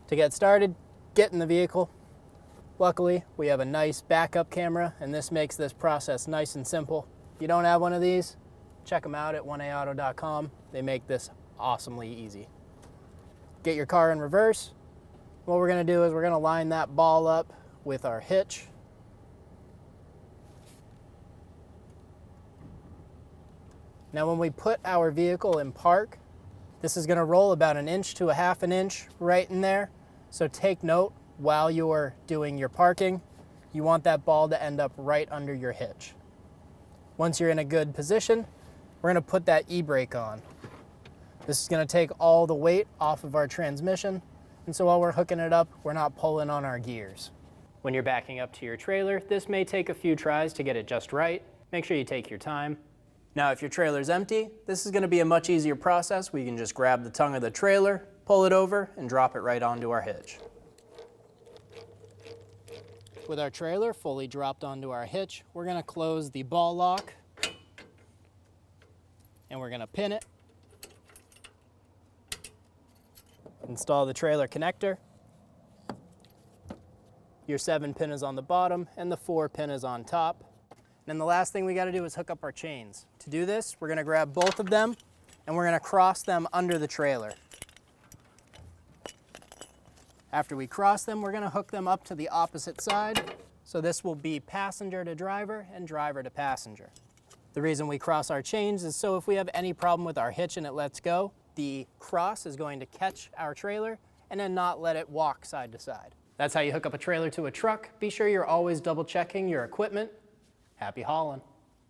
To get started, get in the vehicle. Luckily, we have a nice backup camera, and this makes this process nice and simple. If you don't have one of these, check them out at 1aauto.com. They make this awesomely easy. Get your car in reverse. What we're going to do is we're going to line that ball up with our hitch. Now when we put our vehicle in park, this is going to roll about 1 inch to 1/2 inch right in there. So take note while you're doing your parking, you want that ball to end up right under your hitch. Once you're in a good position, we're going to put that e-brake on. This is going to take all the weight off of our transmission, and so while we're hooking it up, we're not pulling on our gears. When you're backing up to your trailer, this may take a few tries to get it just right. Make sure you take your time. Now if your trailer's empty, this is going to be a much easier process. We can just grab the tongue of the trailer, pull it over, and drop it right onto our hitch. With our trailer fully dropped onto our hitch, we're going to close the ball lock, and we're going to pin it. Install the trailer connector. Your 7-pin is on the bottom, and the 4-pin is on top. And then the last thing we got to do is hook up our chains. To do this, we're going to grab both of them, and we're going to cross them under the trailer. After we cross them, we're going to hook them up to the opposite side. So this will be passenger to driver and driver to passenger. The reason we cross our chains is so if we have any problem with our hitch and it lets go, the cross is going to catch our trailer and then not let it walk side to side. That's how you hook up a trailer to a truck. Be sure you're always double checking your equipment. Happy hauling.